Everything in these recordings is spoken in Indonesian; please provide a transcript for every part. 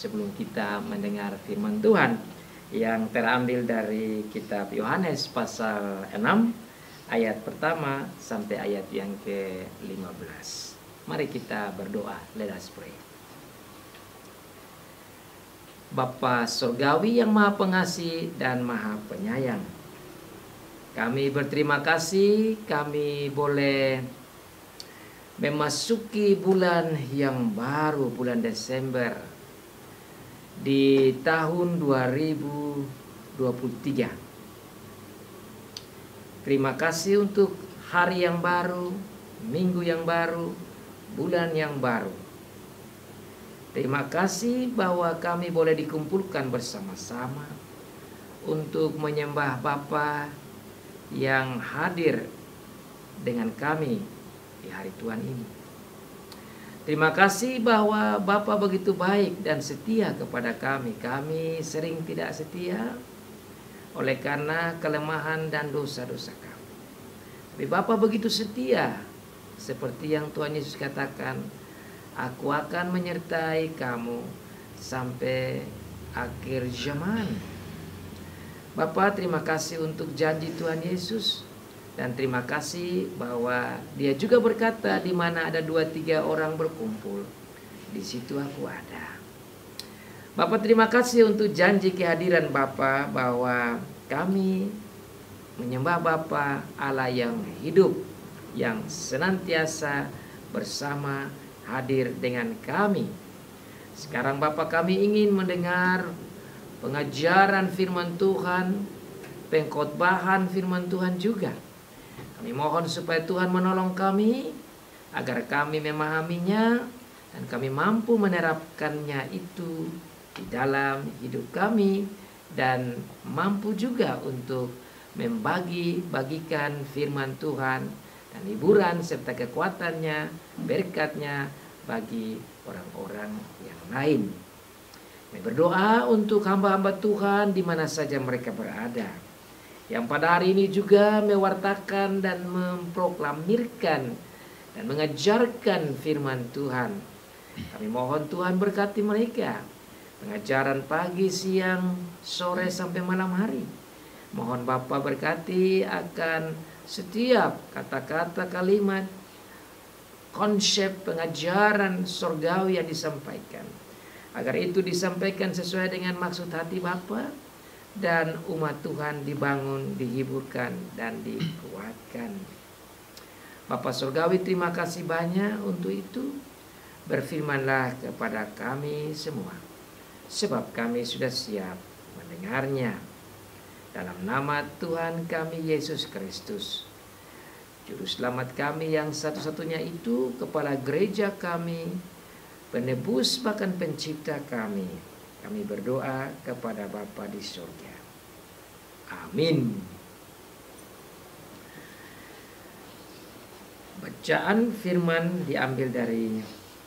sebelum kita mendengar firman Tuhan yang terambil dari kitab Yohanes pasal 6 ayat pertama sampai ayat yang ke-15. Mari kita berdoa. Let us pray. Bapa Surgawi yang Maha Pengasih dan Maha Penyayang, kami berterima kasih kami boleh memasuki bulan yang baru, bulan Desember di tahun 2023. Terima kasih untuk hari yang baru, minggu yang baru, bulan yang baru. Terima kasih bahwa kami boleh dikumpulkan bersama-sama untuk menyembah Bapa yang hadir dengan kami di hari Tuhan ini. Terima kasih bahwa Bapa begitu baik dan setia kepada kami. Kami sering tidak setia oleh karena kelemahan dan dosa-dosa kami. Tapi Bapa begitu setia, seperti yang Tuhan Yesus katakan, Aku akan menyertai kamu sampai akhir zaman. Bapa, terima kasih untuk janji Tuhan Yesus. Dan terima kasih bahwa Dia juga berkata, di mana ada 2-3 orang berkumpul, di situ aku ada. Bapa, terima kasih untuk janji kehadiran Bapa, bahwa kami menyembah Bapa Allah yang hidup, yang senantiasa bersama hadir dengan kami. Sekarang Bapa, kami ingin mendengar pengajaran firman Tuhan, pengkhotbahan firman Tuhan juga. Kami mohon supaya Tuhan menolong kami agar kami memahaminya dan kami mampu menerapkannya itu di dalam hidup kami, dan mampu juga untuk bagikan firman Tuhan dan hiburan serta kekuatannya, berkatnya bagi orang-orang yang lain. Kami berdoa untuk hamba-hamba Tuhan di mana saja mereka berada, yang pada hari ini juga mewartakan dan memproklamirkan dan mengajarkan firman Tuhan. Kami mohon Tuhan berkati mereka, pengajaran pagi, siang, sore sampai malam hari. Mohon Bapa berkati akan setiap kata-kata, kalimat, konsep pengajaran surgawi yang disampaikan, agar itu disampaikan sesuai dengan maksud hati Bapa, dan umat Tuhan dibangun, dihiburkan, dan dikuatkan. Bapa surgawi, terima kasih banyak untuk itu. Berfirmanlah kepada kami semua, sebab kami sudah siap mendengarnya. Dalam nama Tuhan kami Yesus Kristus, Juru Selamat kami yang satu-satunya itu, Kepala Gereja kami, Penebus bahkan Pencipta kami, kami berdoa kepada Bapa di surga. Amin. Bacaan firman diambil dari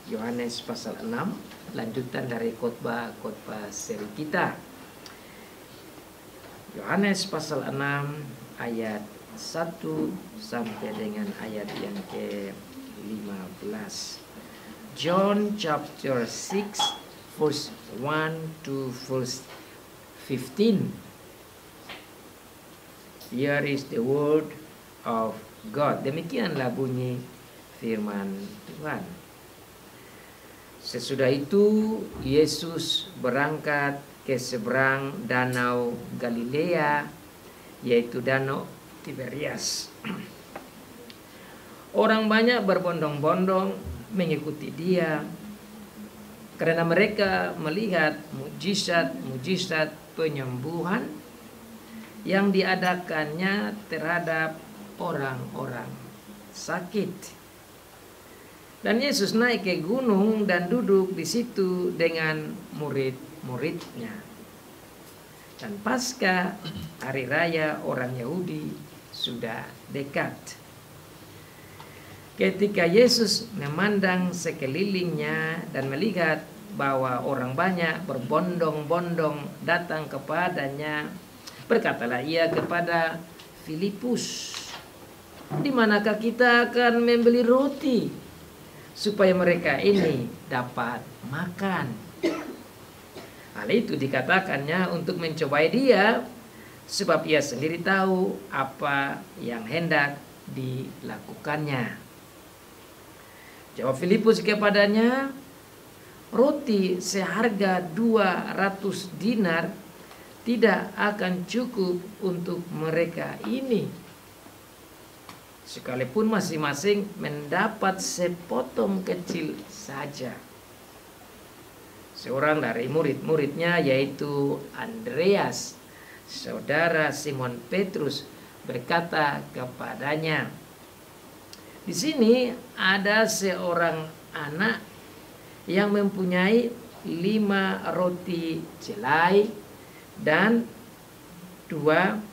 Yohanes pasal 6, lanjutan dari khotbah seri kita. Yohanes pasal 6 ayat 1 sampai dengan ayat yang ke-15. John chapter 6 verse 1 to verse 15. Here is the word of God. Demikianlah bunyi firman Tuhan. Sesudah itu Yesus berangkat ke seberang danau Galilea, yaitu danau Tiberias. Orang banyak berbondong-bondong mengikuti Dia, karena mereka melihat mujizat-mujizat penyembuhan yang diadakannya terhadap orang-orang sakit. Dan Yesus naik ke gunung dan duduk di situ dengan murid-muridnya. Dan pasca hari raya orang Yahudi sudah dekat. Ketika Yesus memandang sekelilingnya dan melihat bahwa orang banyak berbondong-bondong datang kepadanya, berkatalah Ia kepada Filipus, "Di manakah kita akan membeli roti supaya mereka ini dapat makan?" Hal itu dikatakannya untuk mencobai dia, sebab ia sendiri tahu apa yang hendak dilakukannya. Jawab Filipus kepadanya, roti seharga 200 dinar tidak akan cukup untuk mereka ini, sekalipun masing-masing mendapat sepotong kecil saja. Seorang dari murid-muridnya, yaitu Andreas, saudara Simon Petrus, berkata kepadanya, di sini ada seorang anak yang mempunyai 5 roti jelai dan 2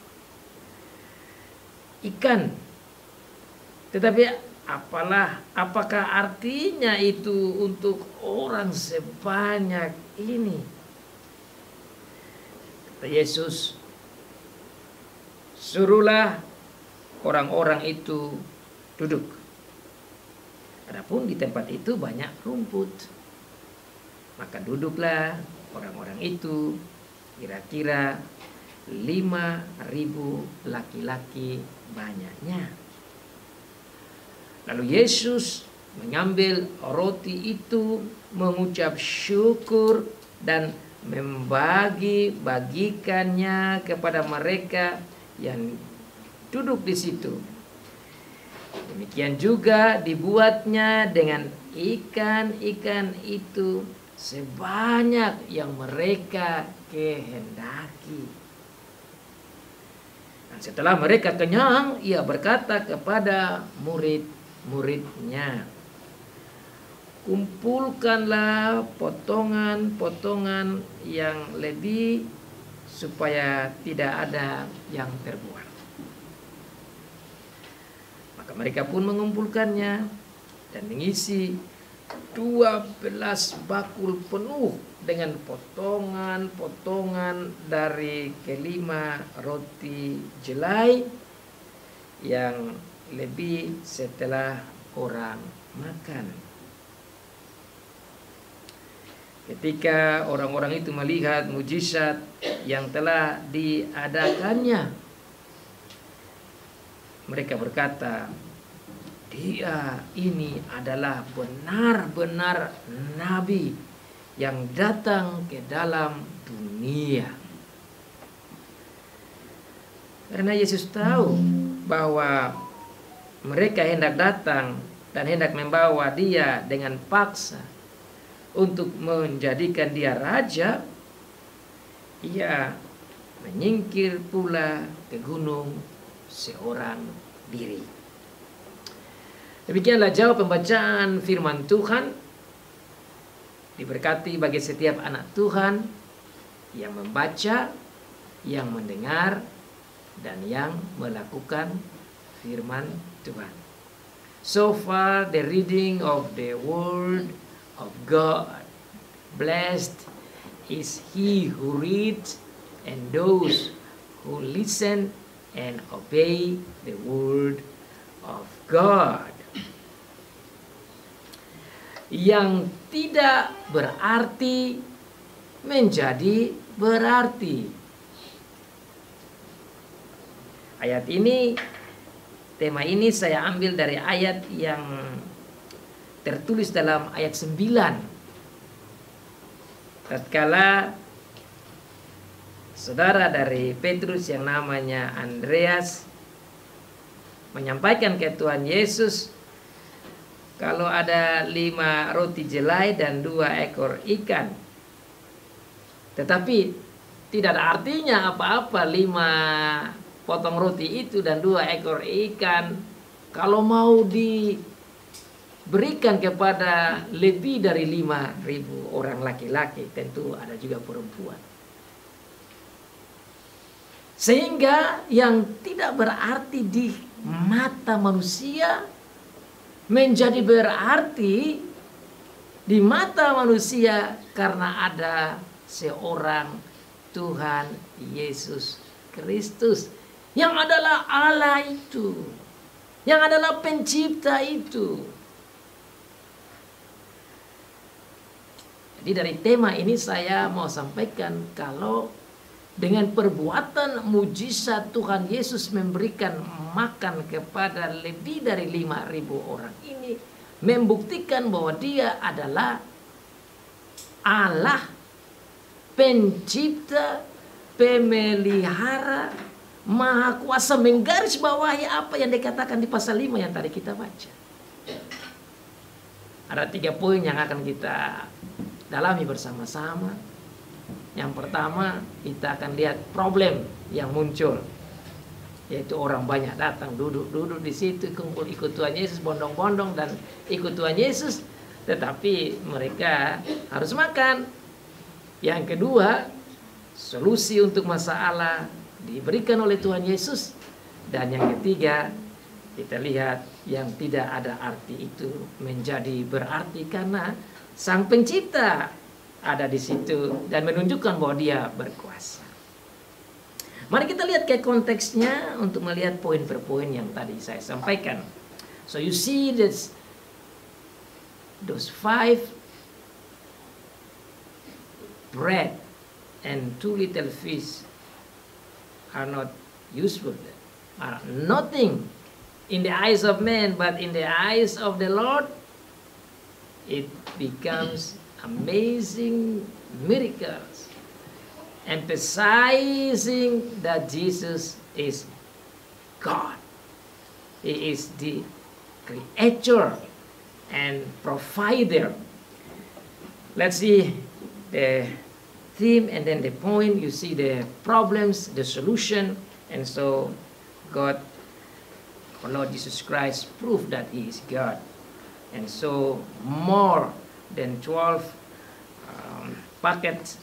ikan. Tetapi apakah artinya itu untuk orang sebanyak ini? Kata Yesus, suruhlah orang-orang itu duduk. Adapun di tempat itu banyak rumput. Maka duduklah orang-orang itu, kira-kira 5.000 laki-laki banyaknya. Lalu Yesus mengambil roti itu, mengucap syukur dan membagi-bagikannya kepada mereka yang duduk di situ. Demikian juga dibuatnya dengan ikan-ikan itu sebanyak yang mereka kehendaki. Dan setelah mereka kenyang, ia berkata kepada murid-muridnya, kumpulkanlah potongan-potongan yang lebih supaya tidak ada yang terbuang. Maka mereka pun mengumpulkannya dan mengisi 12 bakul penuh dengan potongan-potongan dari kelima roti jelai yang lebih setelah orang makan. Ketika orang-orang itu melihat mujizat yang telah diadakannya, mereka berkata, dia ini adalah benar-benar nabi yang datang ke dalam dunia. Karena Yesus tahu bahwa mereka hendak datang dan hendak membawa dia dengan paksa untuk menjadikan dia raja, ia menyingkir pula ke gunung seorang diri. Demikianlah jawab pembacaan firman Tuhan. Diberkati bagi setiap anak Tuhan yang membaca, yang mendengar, dan yang melakukan firman Tuhan. So far the reading of the word of God. Blessed is he who reads and those who listen and obey the word of God. Yang tidak berarti menjadi berarti. Ayat ini, tema ini saya ambil dari ayat yang tertulis dalam ayat 9. Tatkala saudara dari Petrus yang namanya Andreas menyampaikan ke Tuhan Yesus, kalau ada 5 roti jelai dan 2 ekor ikan. Tetapi tidak ada artinya apa-apa 5 potong roti itu dan 2 ekor ikan kalau mau diberikan kepada lebih dari 5.000 orang laki-laki, tentu ada juga perempuan. Sehingga yang tidak berarti di mata manusia menjadi berarti di mata manusia karena ada seorang Tuhan Yesus Kristus yang adalah Allah itu, yang adalah pencipta itu. Jadi dari tema ini saya mau sampaikan kalau dengan perbuatan mujizat Tuhan Yesus memberikan makan kepada lebih dari 5.000 orang ini membuktikan bahwa dia adalah Allah pencipta, pemelihara, maha kuasa, menggarisbawahi apa yang dikatakan di pasal 5 yang tadi kita baca. Ada 3 poin yang akan kita dalami bersama-sama. Yang pertama, kita akan lihat problem yang muncul, yaitu orang banyak datang duduk di situ, kumpul ikut Tuhan Yesus, bondong-bondong dan ikut Tuhan Yesus, tetapi mereka harus makan. Yang kedua, solusi untuk masalah diberikan oleh Tuhan Yesus. Dan yang ketiga, kita lihat yang tidak ada arti itu menjadi berarti karena Sang Pencipta ada di situ dan menunjukkan bahwa Dia berkuasa. Mari kita lihat ke konteksnya untuk melihat poin per poin yang tadi saya sampaikan. So you see this, those 5 bread and 2 little fish are not useful, are nothing in the eyes of men, but in the eyes of the Lord it becomes amazing miracles, emphasizing that Jesus is God. He is the creator and provider. Let's see the theme and then the point. You see the problems, the solution, and so God, our Lord Jesus Christ, proved that He is God. And so more than 12 packets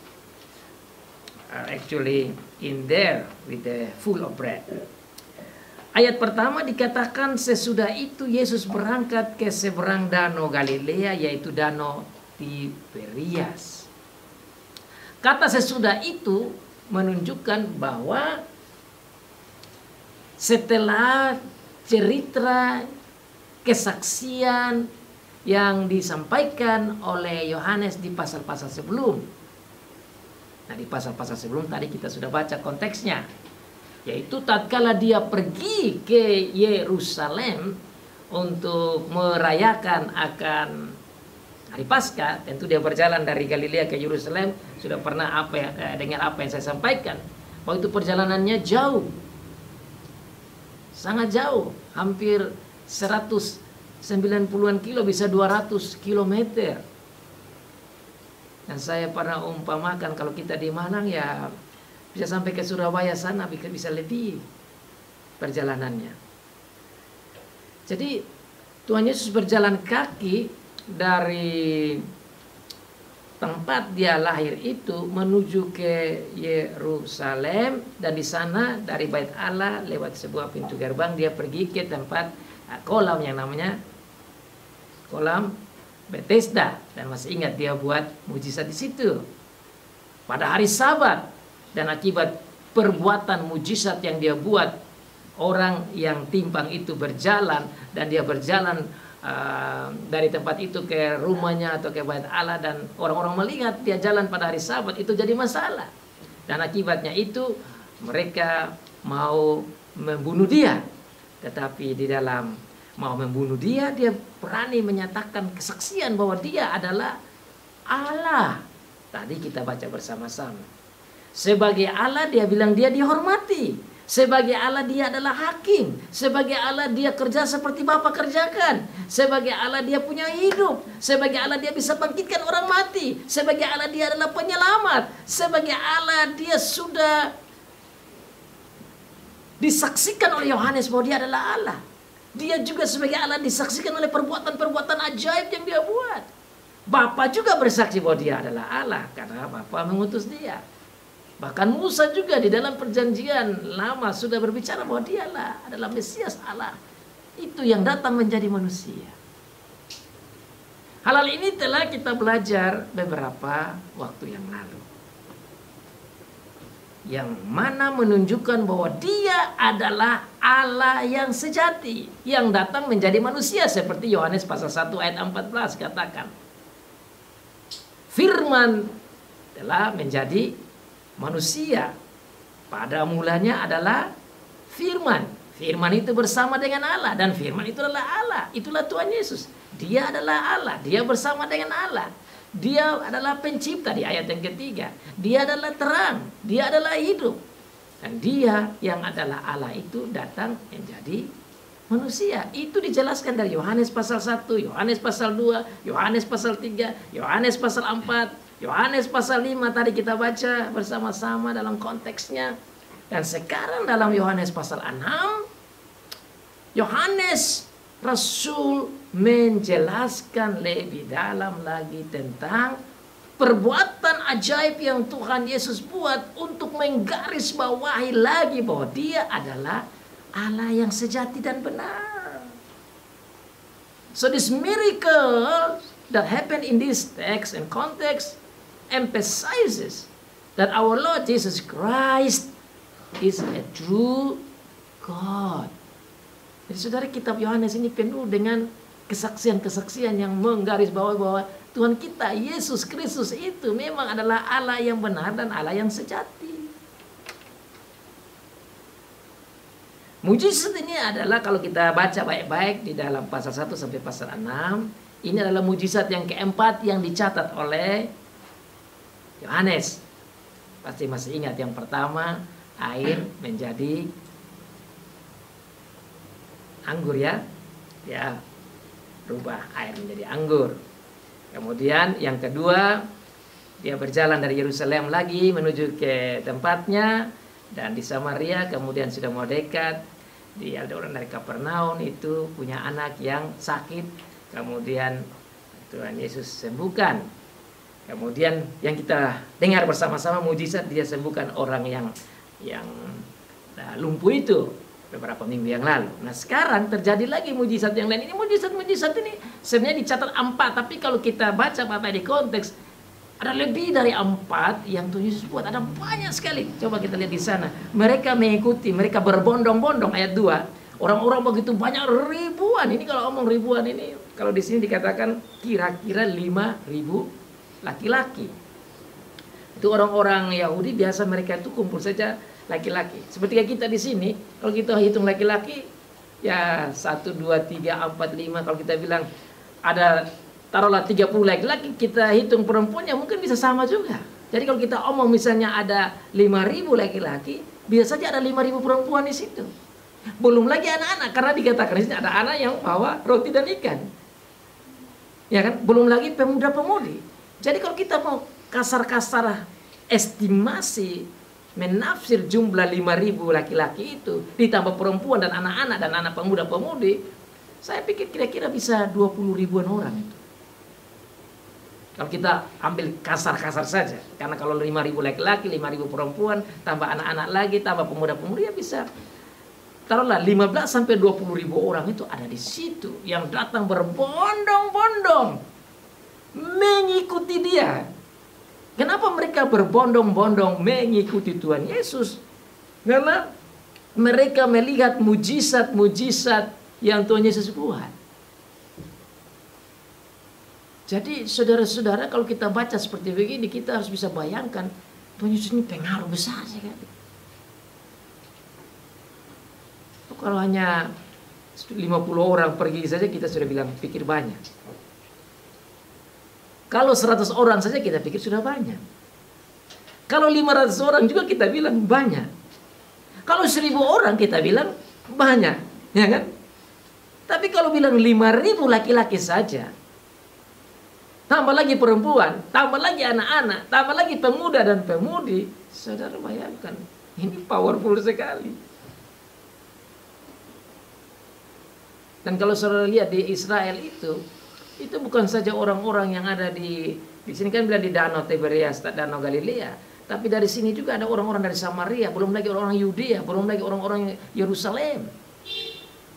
are actually in there with the full of bread. Ayat pertama dikatakan sesudah itu Yesus berangkat ke seberang danau Galilea, yaitu danau Tiberias. Kata sesudah itu menunjukkan bahwa setelah cerita kesaksian yang disampaikan oleh Yohanes di pasal-pasal sebelum. Nah, di pasal-pasal sebelum tadi kita sudah baca konteksnya, yaitu tatkala dia pergi ke Yerusalem untuk merayakan akan hari Paskah. Tentu dia berjalan dari Galilea ke Yerusalem. Sudah pernah dengar apa yang saya sampaikan, bahwa itu perjalanannya jauh, sangat jauh, hampir 190-an kilo, bisa 200 kilometer. Dan saya pernah umpamakan kalau kita di Malang ya bisa sampai ke Surabaya sana, bisa lebih perjalanannya. Jadi Tuhan Yesus berjalan kaki dari tempat dia lahir itu menuju ke Yerusalem, dan di sana dari Bait Allah lewat sebuah pintu gerbang dia pergi ke tempat kolam yang namanya kolam Bethesda, dan masih ingat dia buat mujizat di situ pada hari Sabat. Dan akibat perbuatan mujizat yang dia buat, orang yang timpang itu berjalan, dan dia berjalan dari tempat itu ke rumahnya atau ke Bait Allah, dan orang-orang melihat dia jalan pada hari Sabat, itu jadi masalah. Dan akibatnya itu mereka mau membunuh dia. Tetapi di dalam mau membunuh dia, dia berani menyatakan kesaksian bahwa dia adalah Allah. Tadi kita baca bersama-sama. Sebagai Allah dia bilang dia dihormati. Sebagai Allah dia adalah hakim. Sebagai Allah dia kerja seperti Bapa kerjakan. Sebagai Allah dia punya hidup. Sebagai Allah dia bisa bangkitkan orang mati. Sebagai Allah dia adalah penyelamat. Sebagai Allah dia sudah disaksikan oleh Yohanes bahwa dia adalah Allah. Dia juga sebagai Allah disaksikan oleh perbuatan-perbuatan ajaib yang dia buat. Bapa juga bersaksi bahwa dia adalah Allah karena Bapa mengutus dia. Bahkan Musa juga di dalam perjanjian lama sudah berbicara bahwa dialah adalah Mesias Allah. Itu yang datang menjadi manusia. Hal ini telah kita belajar beberapa waktu yang lalu. Yang mana menunjukkan bahwa dia adalah Allah yang sejati, yang datang menjadi manusia, seperti Yohanes pasal 1 ayat 14 katakan. Firman firman telah menjadi manusia. Pada mulanya adalah firman. Firman itu bersama dengan Allah, dan firman itu adalah Allah. Itulah Tuhan Yesus. Dia adalah Allah. Dia bersama dengan Allah. Dia adalah pencipta di ayat yang ketiga. Dia adalah terang. Dia adalah hidup. Dan dia yang adalah Allah itu datang menjadi manusia. Itu dijelaskan dari Yohanes pasal 1, Yohanes pasal 2, Yohanes pasal 3, Yohanes pasal 4, Yohanes pasal 5 tadi kita baca bersama-sama dalam konteksnya. Dan sekarang dalam Yohanes pasal 6, Yohanes Rasul menjelaskan lebih dalam lagi tentang perbuatan ajaib yang Tuhan Yesus buat untuk menggarisbawahi lagi bahwa dia adalah Allah yang sejati dan benar. So this miracle that happened in this text and context emphasizes that our Lord Jesus Christ is a true God. Jadi saudara, kitab Yohanes ini penuh dengan kesaksian-kesaksian yang menggarisbawahi bahwa Tuhan kita Yesus Kristus itu memang adalah Allah yang benar dan Allah yang sejati. Mujizat ini adalah, kalau kita baca baik-baik di dalam pasal 1 sampai pasal 6, ini adalah mujizat yang keempat yang dicatat oleh Yohanes. Pasti masih ingat yang pertama, air menjadi anggur ya. Ya, berubah air menjadi anggur. Kemudian yang kedua, dia berjalan dari Yerusalem lagi menuju ke tempatnya, dan di Samaria. Kemudian sudah mau dekat, ada orang dari Kapernaum itu punya anak yang sakit. Kemudian Tuhan Yesus sembuhkan. Kemudian yang kita dengar bersama-sama mujizat, dia sembuhkan orang yang lumpuh itu beberapa minggu yang lalu. Nah sekarang terjadi lagi mujizat yang lain. Ini mujizat ini sebenarnya dicatat 4, tapi kalau kita baca Bapak di konteks, ada lebih dari 4 yang Tuhan Yesus buat. Ada banyak sekali. Coba kita lihat di sana. Mereka mengikuti, mereka berbondong-bondong, ayat 2. Orang-orang begitu banyak, ribuan. Ini kalau omong ribuan ini, kalau di sini dikatakan kira-kira 5.000 laki-laki. Itu orang-orang Yahudi biasa, mereka itu kumpul saja laki-laki. Seperti kita di sini, kalau kita hitung laki-laki, ya 1, 2, 3, 4, 5. Kalau kita bilang ada, taruhlah 30 laki-laki, kita hitung perempuannya mungkin bisa sama juga. Jadi kalau kita omong misalnya ada 5.000 laki-laki, biasanya ada 5.000 perempuan di situ. Belum lagi anak-anak, karena dikatakan di sini ada anak yang bawa roti dan ikan. Ya kan? Belum lagi pemuda-pemudi. Jadi kalau kita mau kasar-kasar estimasi menafsir jumlah 5.000 laki-laki itu ditambah perempuan dan anak-anak dan anak pemuda-pemudi, saya pikir kira-kira bisa 20 ribuan orang itu. Kalau kita ambil kasar-kasar saja, karena kalau 5.000 laki-laki, 5.000 perempuan, tambah anak-anak lagi, tambah pemuda-pemudi, ya bisa taruhlah 15 sampai 20 ribu orang itu ada di situ yang datang berbondong-bondong mengikuti dia. Kenapa mereka berbondong-bondong mengikuti Tuhan Yesus? Karena mereka melihat mujizat-mujizat yang Tuhan Yesus buat. Jadi saudara-saudara, kalau kita baca seperti begini, kita harus bisa bayangkan Tuhan Yesus ini pengaruh besar sekali. Kalau hanya 50 orang pergi saja kita sudah bilang pikir banyak. Kalau 100 orang saja kita pikir sudah banyak. Kalau 500 orang juga kita bilang banyak. Kalau 1.000 orang kita bilang banyak, ya kan? Tapi kalau bilang 5.000 laki-laki saja, tambah lagi perempuan, tambah lagi anak-anak, tambah lagi pemuda dan pemudi, saudara bayangkan, ini powerful sekali. Dan kalau saudara lihat di Israel itu bukan saja orang-orang yang ada di sini kan bilang di Danau Tiberias, Danau Galilea, tapi dari sini juga ada orang-orang dari Samaria, belum lagi orang-orang Yudea, belum lagi orang-orang Yerusalem.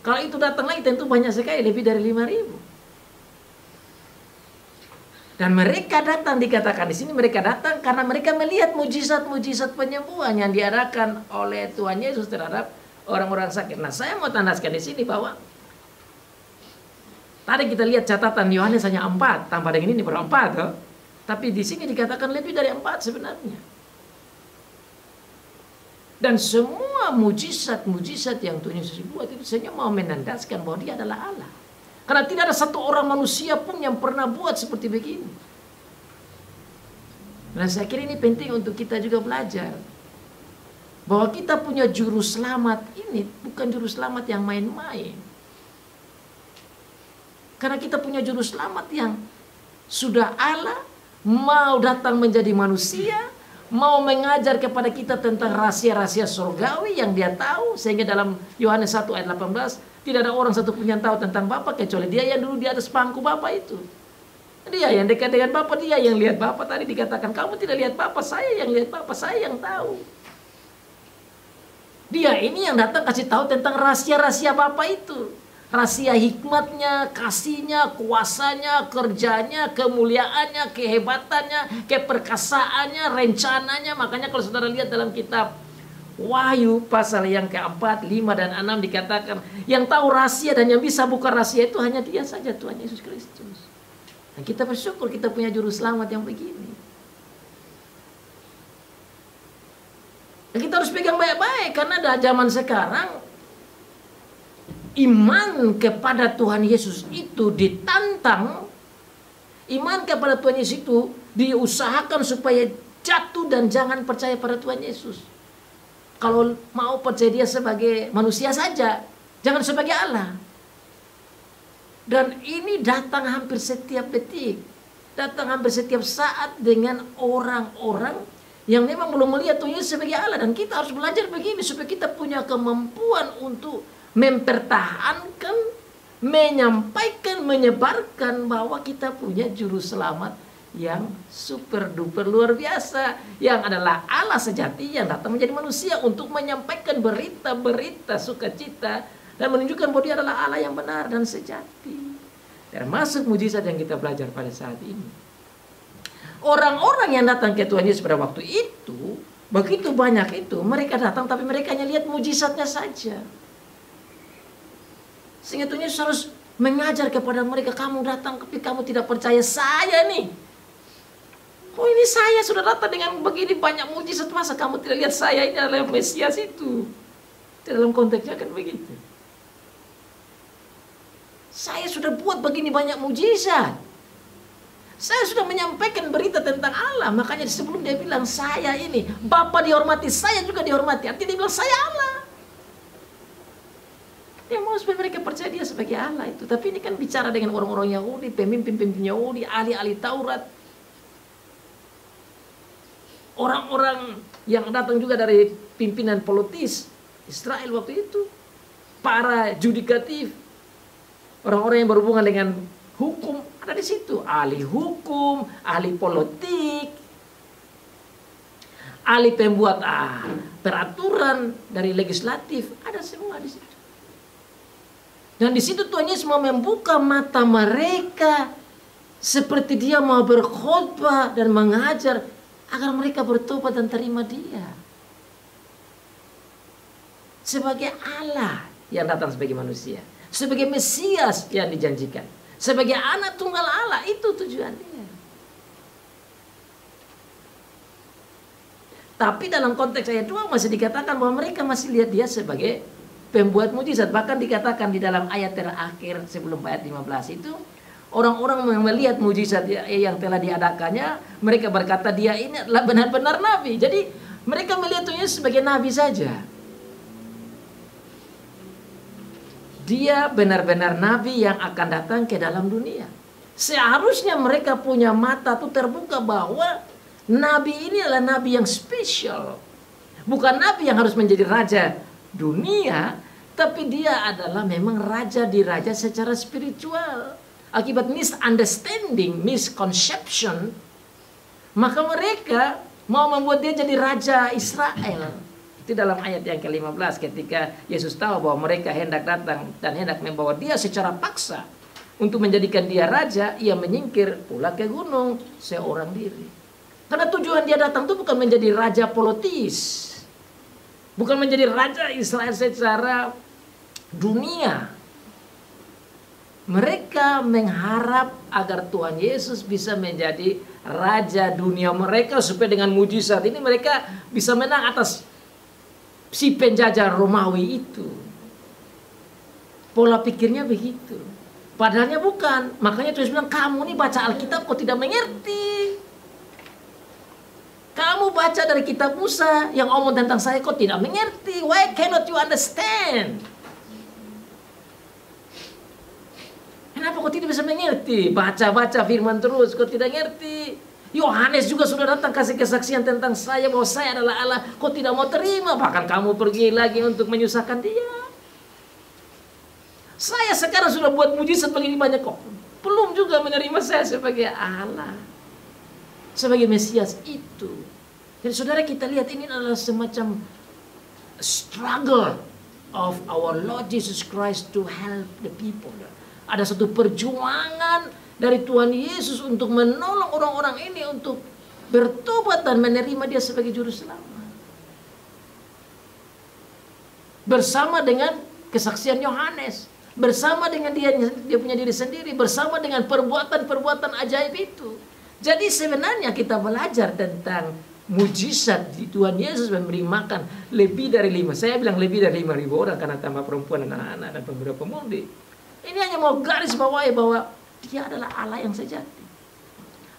Kalau itu datang lagi tentu banyak sekali, lebih dari 5.000. Dan mereka datang, dikatakan di sini mereka datang karena mereka melihat mujizat-mujizat penyembuhan yang diadakan oleh Tuhan Yesus terhadap orang-orang sakit. Nah, saya mau tandaskan di sini bahwa tadi kita lihat catatan Yohanes hanya 4, tambah dengan ini berapa 4 toh? Tapi di sini dikatakan lebih dari 4 sebenarnya. Dan semua mujizat-mujizat yang Tuhan Yesus buat itu sebenarnya mau menandaskan bahwa dia adalah Allah. Karena tidak ada satu orang manusia pun yang pernah buat seperti begini. Nah, saya kira ini penting untuk kita juga belajar. Bahwa kita punya juru selamat ini bukan juru selamat yang main-main. Karena kita punya juru selamat yang sudah Allah, mau datang menjadi manusia, mau mengajar kepada kita tentang rahasia-rahasia surgawi yang dia tahu. Sehingga dalam Yohanes 1 ayat 18, tidak ada orang satu pun yang tahu tentang Bapa kecuali dia yang dulu di atas pangku Bapa itu. Dia yang dekat dengan Bapa, dia yang lihat Bapa. Tadi dikatakan, kamu tidak lihat Bapa, saya yang lihat Bapa, saya yang tahu. Dia ini yang datang kasih tahu tentang rahasia-rahasia Bapa itu. Rahasia hikmatnya, kasihnya, kuasanya, kerjanya, kemuliaannya, kehebatannya, keperkasaannya, rencananya. Makanya kalau saudara lihat dalam kitab Wahyu pasal yang keempat, 5 dan 6 dikatakan, yang tahu rahasia dan yang bisa buka rahasia itu hanya dia saja, Tuhan Yesus Kristus. Dan kita bersyukur kita punya juru selamat yang begini. Dan kita harus pegang baik-baik karena dah zaman sekarang iman kepada Tuhan Yesus itu ditantang. Iman kepada Tuhan Yesus itu diusahakan supaya jatuh dan jangan percaya pada Tuhan Yesus. Kalau mau percaya dia sebagai manusia saja, jangan sebagai Allah. Dan ini datang hampir setiap detik, datang hampir setiap saat dengan orang-orang yang memang belum melihat Tuhan Yesus sebagai Allah. Dan kita harus belajar begini supaya kita punya kemampuan untuk mempertahankan, menyampaikan, menyebarkan bahwa kita punya juru selamat yang super duper luar biasa, yang adalah Allah sejati yang datang menjadi manusia untuk menyampaikan berita-berita sukacita dan menunjukkan bahwa dia adalah Allah yang benar dan sejati. Termasuk mujizat yang kita belajar pada saat ini. Orang-orang yang datang ke Tuhan Yesus pada waktu itu begitu banyak itu, mereka datang tapi mereka hanya lihat mujizatnya saja. Sehingga Tuhan Yesus harus mengajar kepada mereka, kamu datang tapi kamu tidak percaya saya nih. Oh, ini saya sudah datang dengan begini banyak mujizat, masa kamu tidak lihat saya ini adalah Mesias itu? Dalam konteksnya kan begitu. Saya sudah buat begini banyak mujizat. Saya sudah menyampaikan berita tentang Allah. Makanya sebelum dia bilang saya ini, Bapa dihormati, saya juga dihormati. Artinya dia bilang saya Allah. Dia mau supaya mereka percaya dia sebagai Allah itu. Tapi ini kan bicara dengan orang-orang Yahudi, pemimpin-pemimpin Yahudi, ahli-ahli Taurat. Orang-orang yang datang juga dari pimpinan politis Israel waktu itu. Para judikatif. Orang-orang yang berhubungan dengan hukum ada di situ. Ahli hukum, ahli politik, ahli pembuat peraturan dari legislatif. Ada semua di situ. Dan di situ Tuhan Yesus mau membuka mata mereka seperti dia mau berkhotbah dan mengajar agar mereka bertobat dan terima dia sebagai Allah yang datang sebagai manusia, sebagai Mesias yang dijanjikan, sebagai anak tunggal Allah. Itu tujuannya. Tapi dalam konteks ayat 2 masih dikatakan bahwa mereka masih lihat dia sebagai pembuat mujizat. Bahkan dikatakan di dalam ayat terakhir sebelum ayat 15 itu, orang-orang melihat mujizat yang telah diadakannya, mereka berkata dia ini adalah benar-benar nabi. Jadi mereka melihat Tuhan Yesus sebagai nabi saja. Dia benar-benar nabi yang akan datang ke dalam dunia. Seharusnya mereka punya mata tuh terbuka bahwa nabi ini adalah nabi yang spesial. Bukan nabi yang harus menjadi raja dunia, tapi dia adalah memang raja di raja secara spiritual. Akibat misunderstanding, misconception, maka mereka mau membuat dia jadi raja Israel. Itu dalam ayat yang ke-15 ketika Yesus tahu bahwa mereka hendak datang dan hendak membawa dia secara paksa untuk menjadikan dia raja, ia menyingkir pula ke gunung seorang diri. Karena tujuan dia datang itu bukan menjadi raja politis, bukan menjadi raja Israel secara dunia. Mereka mengharap agar Tuhan Yesus bisa menjadi raja dunia mereka, supaya dengan mujizat ini mereka bisa menang atas si penjajah Romawi itu. Pola pikirnya begitu. Padahalnya bukan. Makanya Tuhan bilang, kamu nih baca Alkitab kok tidak mengerti. Kamu baca dari kitab Musa yang omong tentang saya kok tidak mengerti. Why cannot you understand? Kenapa kok tidak bisa mengerti? Baca-baca firman terus kok tidak ngerti. Yohanes juga sudah datang kasih kesaksian tentang saya bahwa saya adalah Allah. Kok tidak mau terima? Bahkan kamu pergi lagi untuk menyusahkan dia. Saya sekarang sudah buat mujizat begini banyak kok. Belum juga menerima saya sebagai Allah. Sebagai Mesias itu. Jadi saudara, kita lihat ini adalah semacam struggle of our Lord Jesus Christ to help the people. Ada satu perjuangan dari Tuhan Yesus untuk menolong orang-orang ini untuk bertobat dan menerima dia sebagai juru selamat. Bersama dengan kesaksian Yohanes. Bersama dengan dia punya diri sendiri. Bersama dengan perbuatan-perbuatan ajaib itu. Jadi sebenarnya kita belajar tentang mujizat di Tuhan Yesus memberi makan lebih dari 5. Saya bilang lebih dari 5.000 orang karena tambah perempuan dan anak-anak dan beberapa pemuda. Ini hanya mau garis bawahi bahwa dia adalah Allah yang sejati.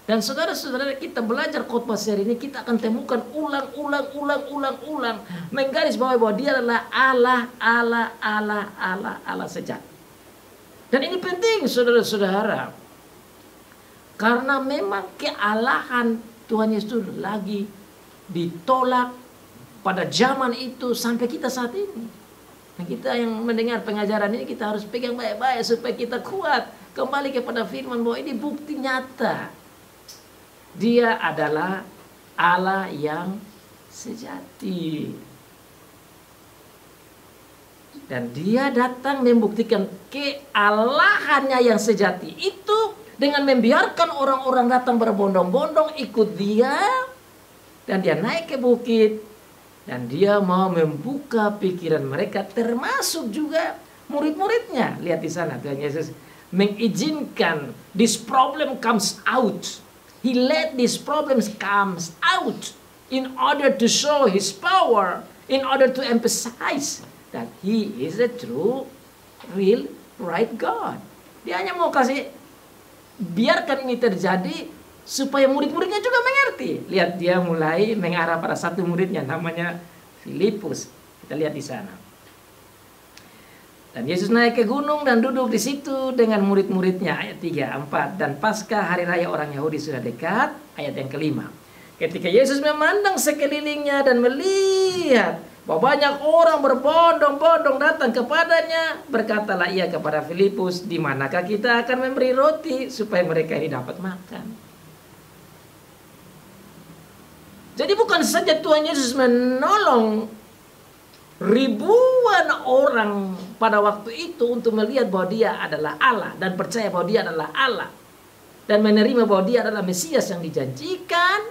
Dan saudara-saudara, kita belajar khotbah seri ini, kita akan temukan ulang menggaris bawahi bahwa dia adalah Allah sejati. Dan ini penting saudara-saudara. Karena memang kealahan Tuhan Yesus lagi ditolak pada zaman itu sampai kita saat ini. Nah, kita yang mendengar pengajaran ini kita harus pegang baik-baik supaya kita kuat kembali kepada firman bahwa ini bukti nyata. Dia adalah Allah yang sejati. Dan dia datang membuktikan kealahannya yang sejati itu dengan membiarkan orang-orang datang berbondong-bondong ikut dia. Dan dia naik ke bukit. Dan dia mau membuka pikiran mereka, termasuk juga murid-muridnya. Lihat di sana, Tuhan Yesus mengizinkan this problem comes out. He let these problems comes out in order to show His power, in order to emphasize that He is a true, real, right God. Dia hanya mau kasih, biarkan ini terjadi supaya murid-muridnya juga mengerti. Lihat, dia mulai mengarah pada satu muridnya namanya Filipus. Kita lihat di sana. Dan Yesus naik ke gunung dan duduk di situ dengan murid-muridnya. Ayat 3, 4. Dan pasca hari raya orang Yahudi sudah dekat. Ayat yang kelima. Ketika Yesus memandang sekelilingnya dan melihat bahwa banyak orang berbondong-bondong datang kepadanya, berkatalah ia kepada Filipus, di manakah kita akan memberi roti supaya mereka ini dapat makan? Jadi bukan saja Tuhan Yesus menolong ribuan orang pada waktu itu untuk melihat bahwa dia adalah Allah dan percaya bahwa dia adalah Allah dan menerima bahwa dia adalah Mesias yang dijanjikan,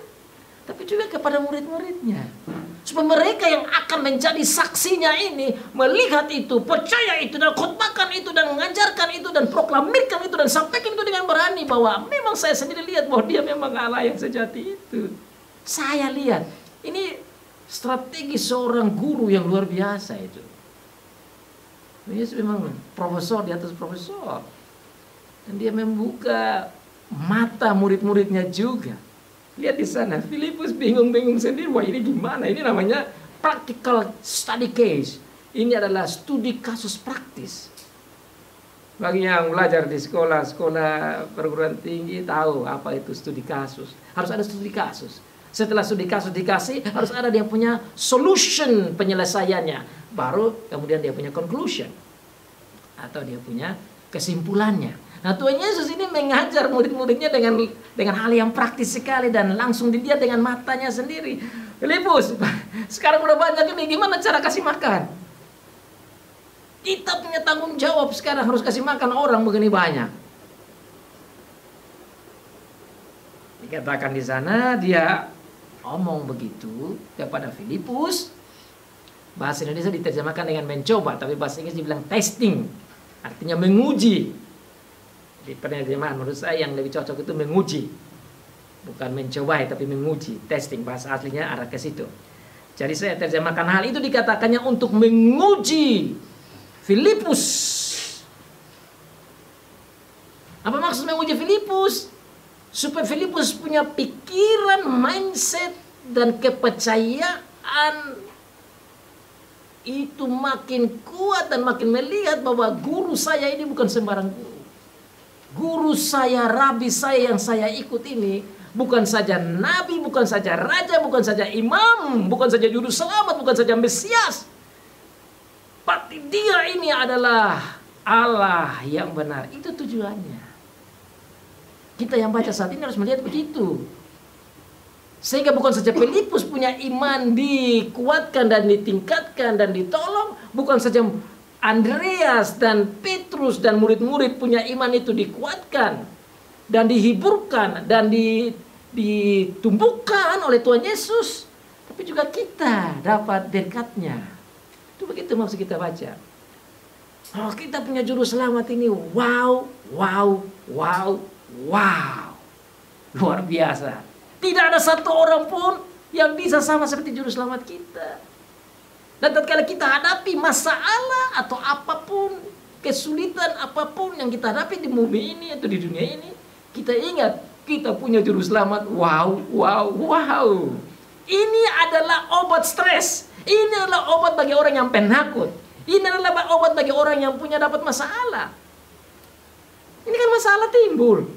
tapi juga kepada murid-muridnya supaya mereka yang akan menjadi saksinya ini melihat itu, percaya itu, dan khotbahkan itu, dan mengajarkan itu, dan proklamirkan itu, dan sampaikan itu dengan berani bahwa memang saya sendiri lihat bahwa dia memang Allah yang sejati itu. Saya lihat ini strategi seorang guru yang luar biasa itu. Yesus memang profesor di atas profesor. Dan dia membuka mata murid-muridnya juga. Lihat di sana, Filipus bingung-bingung sendiri. Wah, ini gimana? Ini namanya practical study case. Ini adalah studi kasus praktis. Bagi yang belajar di sekolah perguruan tinggi tahu apa itu studi kasus. Harus ada studi kasus. Setelah studi kasus dikasih, harus ada dia punya solution penyelesaiannya. Baru kemudian dia punya conclusion. Atau dia punya kesimpulannya. Nah, Tuhan Yesus ini mengajar murid-muridnya dengan hal yang praktis sekali. Dan langsung dilihat dengan matanya sendiri. Filipus, sekarang udah banyak ini, gimana cara kasih makan? Kita punya tanggung jawab sekarang harus kasih makan orang begini banyak. Dikatakan di sana dia omong begitu kepada Filipus. Bahasa Indonesia diterjemahkan dengan mencoba, tapi bahasa Inggris dibilang testing, artinya menguji. Di penerjemahan menurut saya yang lebih cocok itu menguji. Bukan mencobai tapi menguji, testing, bahasa aslinya arah ke situ. Jadi saya terjemahkan hal itu dikatakannya untuk menguji Filipus. Apa maksud menguji Filipus? Supaya Filipus punya pikiran, mindset, dan kepercayaan itu makin kuat dan makin melihat bahwa guru saya ini bukan sembarang guru. Guru saya, rabi saya yang saya ikut ini bukan saja nabi, bukan saja raja, bukan saja imam, bukan saja juru selamat, bukan saja Mesias. Tapi dia ini adalah Allah yang benar. Itu tujuannya. Kita yang baca saat ini harus melihat begitu. Sehingga bukan saja Filipus punya iman dikuatkan dan ditingkatkan dan ditolong. Bukan saja Andreas dan Petrus dan murid-murid punya iman itu dikuatkan dan dihiburkan dan ditumbuhkan oleh Tuhan Yesus, tapi juga kita dapat berkatnya. Itu begitu maksud kita baca. Oh, kita punya juru selamat ini, wow, wow, wow, wow, luar biasa. Tidak ada satu orang pun yang bisa sama seperti juru selamat kita. Dan tatkala kita hadapi masalah atau apapun, kesulitan apapun yang kita hadapi di bumi ini atau di dunia ini, kita ingat, kita punya juru selamat. Wow, wow, wow. Ini adalah obat stres. Ini adalah obat bagi orang yang penakut. Ini adalah obat bagi orang yang punya dapat masalah. Ini kan masalah timbul.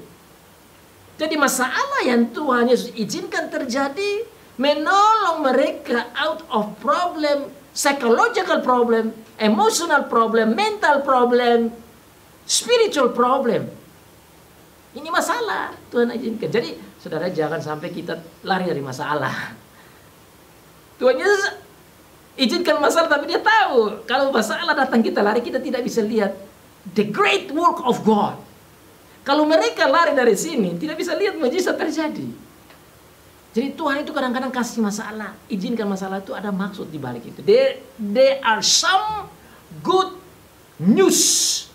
Jadi masalah yang Tuhan Yesus izinkan terjadi, menolong mereka out of problem, psychological problem, emotional problem, mental problem, spiritual problem. Ini masalah Tuhan izinkan. Jadi saudara jangan sampai kita lari dari masalah. Tuhan Yesus izinkan masalah tapi dia tahu kalau masalah datang kita lari, kita tidak bisa lihat the great work of God. Kalau mereka lari dari sini tidak bisa lihat mujizat terjadi. Jadi Tuhan itu kadang-kadang kasih masalah, izinkan masalah itu ada maksud di balik itu. There are some good news.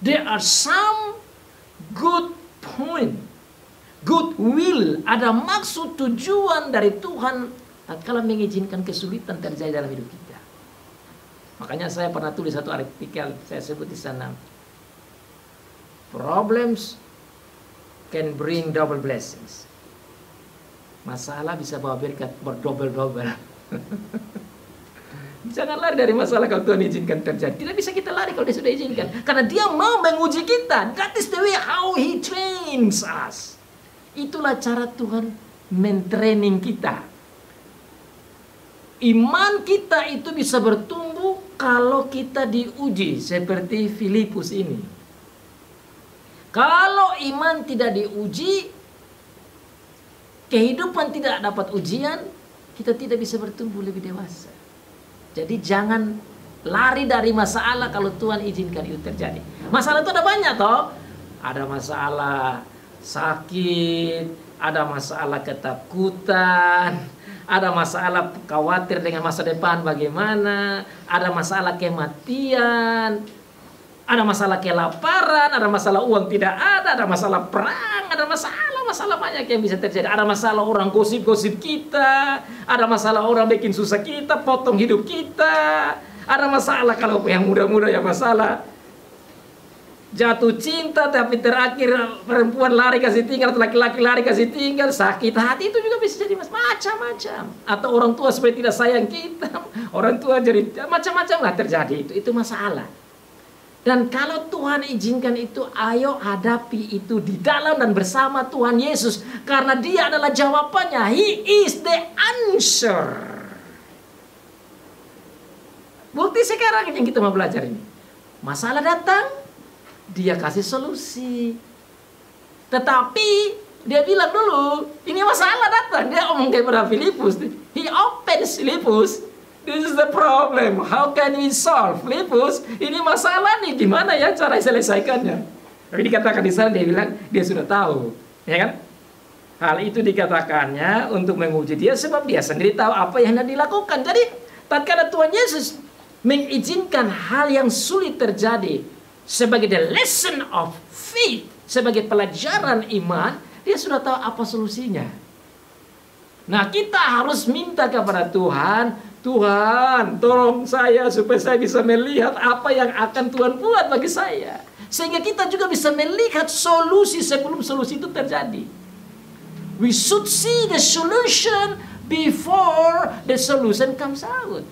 There are some good point, goodwill, ada maksud tujuan dari Tuhan kalau mengizinkan kesulitan terjadi dalam hidup kita. Makanya saya pernah tulis satu artikel, saya sebut di sana, problems can bring double blessings. Masalah bisa bawa berkat berdobel-dobel. Jangan lari dari masalah kalau Tuhan izinkan terjadi. Tidak bisa kita lari kalau dia sudah izinkan. Karena dia mau menguji kita. That is the way how he trains us. Itulah cara Tuhan mentraining kita. Iman kita itu bisa bertumbuh kalau kita diuji. Seperti Filipus ini. Kalau iman tidak diuji, kehidupan tidak dapat ujian, kita tidak bisa bertumbuh lebih dewasa. Jadi jangan lari dari masalah kalau Tuhan izinkan itu terjadi. Masalah itu ada banyak toh. Ada masalah sakit, ada masalah ketakutan, ada masalah khawatir dengan masa depan bagaimana, ada masalah kematian, ada masalah kelaparan, ada masalah uang tidak ada masalah perang, ada masalah banyak yang bisa terjadi. Ada masalah orang gosip-gosip kita, ada masalah orang bikin susah kita, potong hidup kita. Ada masalah kalau yang muda-muda ya masalah jatuh cinta tapi terakhir perempuan lari kasih tinggal atau laki-laki lari kasih tinggal, sakit hati, itu juga bisa jadi macam-macam. Atau orang tua supaya tidak sayang kita, orang tua jadi macam-macam lah terjadi, itu masalah. Dan kalau Tuhan izinkan itu, ayo hadapi itu di dalam dan bersama Tuhan Yesus. Karena dia adalah jawabannya. He is the answer. Bukti sekarang yang kita mau belajar ini. Masalah datang, dia kasih solusi. Tetapi dia bilang dulu, ini masalah datang. Dia omong kepada Filipus. He opens Filipus. This is the problem. How can we solve? Filipus, ini masalah nih. Gimana ya cara selesaikannya? Tapi dikatakan di sana dia bilang dia sudah tahu, ya kan? Hal itu dikatakannya untuk menguji dia sebab dia sendiri tahu apa yang hendak dilakukan. Jadi tatkala Tuhan Yesus mengizinkan hal yang sulit terjadi sebagai the lesson of faith, sebagai pelajaran iman, Dia sudah tahu apa solusinya. Nah, kita harus minta kepada Tuhan, Tuhan, tolong saya supaya saya bisa melihat apa yang akan Tuhan buat bagi saya. Sehingga kita juga bisa melihat solusi sebelum solusi itu terjadi. We should see the solution before the solution comes out.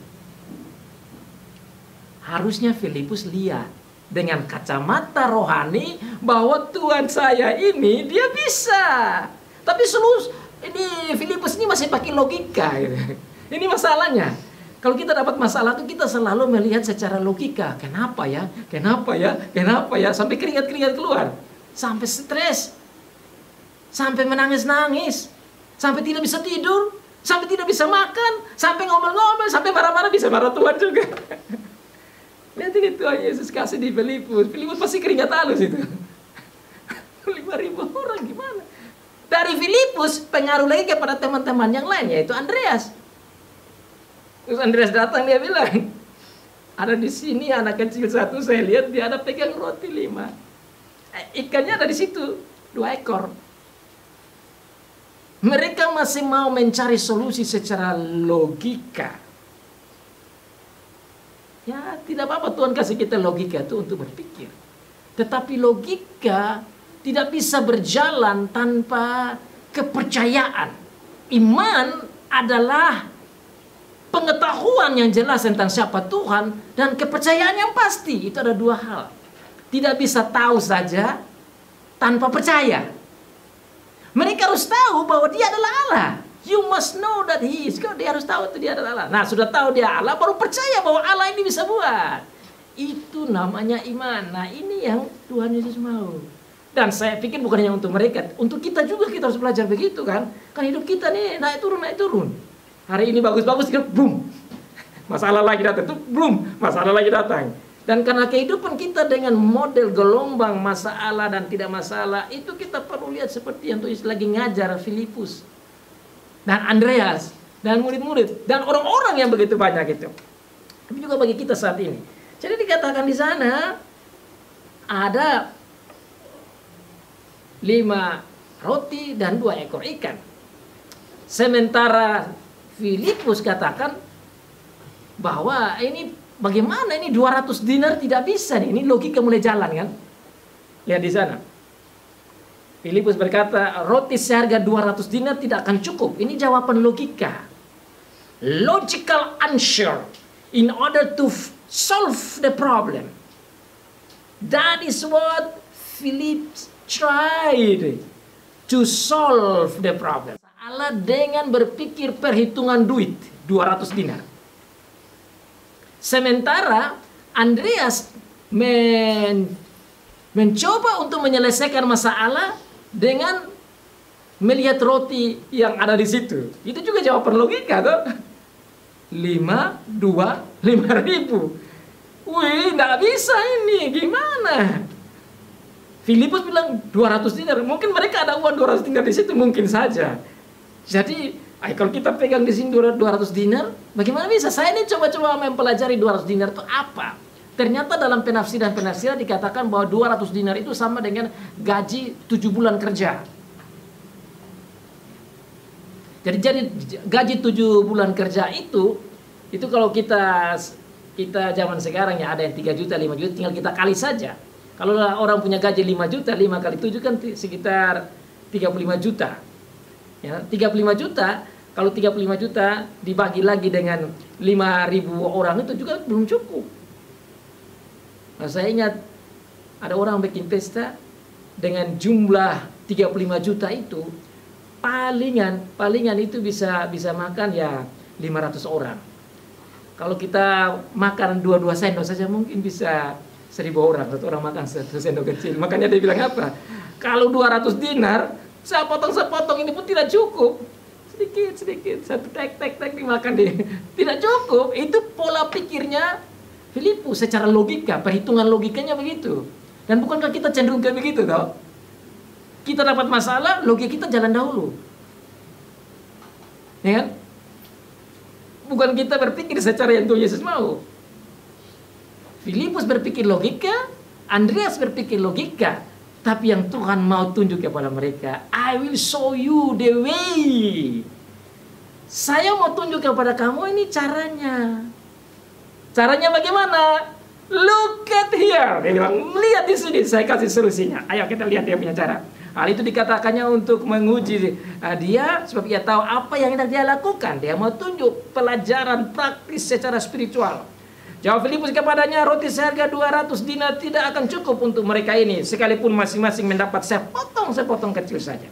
Harusnya Filipus lihat dengan kacamata rohani bahwa Tuhan saya ini dia bisa. Tapi ini Filipus ini masih pakai logika gitu. Ini masalahnya. Kalau kita dapat masalah itu kita selalu melihat secara logika. Kenapa ya? Kenapa ya? Kenapa ya? Sampai keringat-keringat keluar. Sampai stres. Sampai menangis-nangis. Sampai tidak bisa tidur. Sampai tidak bisa makan. Sampai ngomel-ngomel. Sampai marah-marah. Bisa marah Tuhan juga. Lihat ini Tuhan Yesus kasih di Filipus. Filipus pasti keringat halus itu. 5.000 orang gimana? Dari Filipus pengaruh lagi kepada teman-teman yang lain, yaitu Andreas. Terus Andreas datang, dia bilang, ada di sini anak kecil satu, saya lihat dia ada pegang roti 5. Ikannya ada di situ 2 ekor. Mereka masih mau mencari solusi secara logika. Ya, tidak apa-apa Tuhan kasih kita logika itu untuk berpikir. Tetapi logika tidak bisa berjalan tanpa kepercayaan. Iman adalah pengetahuan yang jelas tentang siapa Tuhan dan kepercayaan yang pasti. Itu ada 2 hal. Tidak bisa tahu saja tanpa percaya. Mereka harus tahu bahwa dia adalah Allah. You must know that he is God. Dia harus tahu itu dia adalah Allah. Nah, sudah tahu dia Allah, baru percaya bahwa Allah ini bisa buat. Itu namanya iman. Nah, ini yang Tuhan Yesus mau. Dan saya pikir bukan hanya untuk mereka, untuk kita juga kita harus belajar begitu kan. Kan hidup kita nih naik turun. Hari ini bagus-bagus, boom. Masalah lagi datang, tuh boom, masalah lagi datang. Dan karena kehidupan kita dengan model gelombang masalah dan tidak masalah, itu kita perlu lihat seperti yang Tuhan lagi ngajar Filipus dan Andreas dan murid-murid dan orang-orang yang begitu banyak itu. Tapi juga bagi kita saat ini. Jadi dikatakan di sana ada 5 roti dan 2 ekor ikan. Sementara Filipus katakan bahwa ini bagaimana ini 200 dinar tidak bisa nih. Ini logika mulai jalan kan. Lihat di sana. Filipus berkata, roti seharga 200 dinar tidak akan cukup. Ini jawaban logika. Logical answer in order to solve the problem. That is what Philip tried to solve the problem. Allah dengan berpikir perhitungan duit 200 dinar. Sementara Andreas mencoba untuk menyelesaikan masalah dengan melihat roti yang ada di situ. Itu juga jawaban logika tuh. 5, 2, 5.000. Wih, nggak bisa ini. Gimana? Filipus bilang 200 dinar. Mungkin mereka ada uang 200 dinar di situ, mungkin saja. Jadi, kalau kita pegang di sini 200 dinar, bagaimana bisa? Saya ini coba-coba mempelajari 200 dinar itu apa. Ternyata dalam penafsiran dikatakan bahwa 200 dinar itu sama dengan gaji 7 bulan kerja. Jadi gaji 7 bulan kerja itu kalau kita zaman sekarang ya ada yang 3 juta, 5 juta, tinggal kita kali saja. Kalau orang punya gaji 5 juta, 5 kali 7 kan sekitar 35 juta. Ya, 35 juta, kalau 35 juta dibagi lagi dengan 5.000 orang itu juga belum cukup. Nah, saya ingat ada orang bikin pesta dengan jumlah 35 juta itu, palingan itu bisa makan ya 500 orang. Kalau kita makan 2 sendok saja mungkin bisa 1.000 orang. Satu orang makan 1 sendok kecil. Makanya dia bilang apa? Kalau 200 dinar, saya potong ini pun tidak cukup. Sedikit. Satu tek dimakan deh. Tidak cukup. Itu pola pikirnya Filipus secara logika. Perhitungan logikanya begitu. Dan bukankah kita cenderung kayak begitu toh? Kita dapat masalah, logika kita jalan dahulu. Ya kan? Bukan kita berpikir secara yang Tuhan Yesus mau. Filipus berpikir logika, Andreas berpikir logika. Tapi yang Tuhan mau tunjuk kepada mereka, I will show you the way. Saya mau tunjuk kepada kamu ini caranya. Caranya bagaimana? Look at here. Dia bilang, lihat di sini, saya kasih solusinya. Ayo kita lihat dia punya cara. Hal itu dikatakannya untuk menguji dia, sebab ia tahu apa yang hendak dia lakukan. Dia mau tunjuk pelajaran praktis secara spiritual. Jawab Filipus kepadanya, roti seharga 200 dinar tidak akan cukup untuk mereka ini, sekalipun masing-masing mendapat sepotong kecil saja.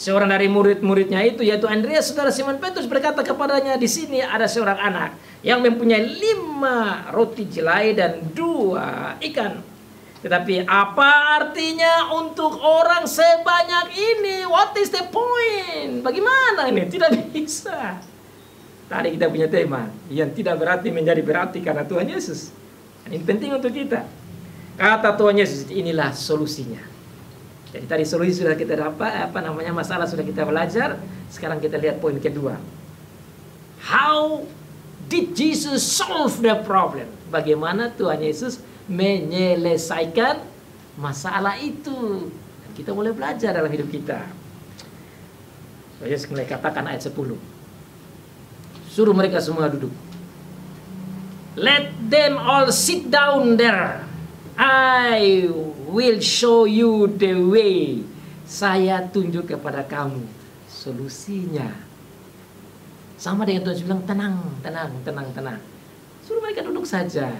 Seorang dari murid-muridnya itu, yaitu Andreas, saudara Simon Petrus, berkata kepadanya, di sini ada seorang anak yang mempunyai 5 roti jelai dan 2 ikan. Tetapi apa artinya untuk orang sebanyak ini? What is the point? Bagaimana ini? Tidak bisa. Tadi kita punya tema yang tidak berarti menjadi berarti karena Tuhan Yesus. Ini penting untuk kita. Kata Tuhan Yesus, inilah solusinya. Jadi tadi solusi sudah kita dapat, masalah sudah kita belajar. Sekarang kita lihat poin kedua. How did Jesus solve the problem? Bagaimana Tuhan Yesus menyelesaikan masalah itu? Dan kita boleh belajar dalam hidup kita. Yesus mulai katakan ayat 10. Suruh mereka semua duduk. Let them all sit down there. I will show you the way. Saya tunjuk kepada kamu solusinya. Sama dengan Tuhan bilang, tenang. Suruh mereka duduk saja.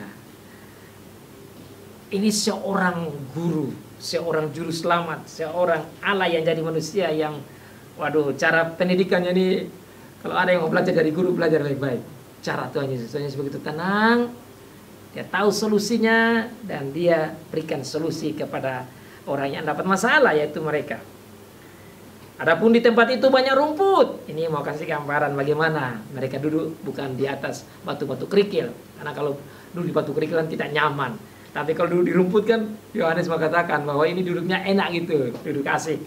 Ini seorang guru, seorang juru selamat, seorang Allah yang jadi manusia yang, cara pendidikannya ini, kalau ada yang mau belajar dari guru, belajar baik-baik. Cara Tuhan Yesus begitu tenang, dia tahu solusinya, dan dia berikan solusi kepada orang yang dapat masalah, yaitu mereka. Adapun di tempat itu banyak rumput. Ini mau kasih gambaran bagaimana mereka duduk bukan di atas batu-batu kerikil. Karena kalau duduk di batu kerikil kan tidak nyaman. Tapi kalau duduk di rumput kan, Yohanes mengatakan bahwa ini duduknya enak gitu, duduk asik.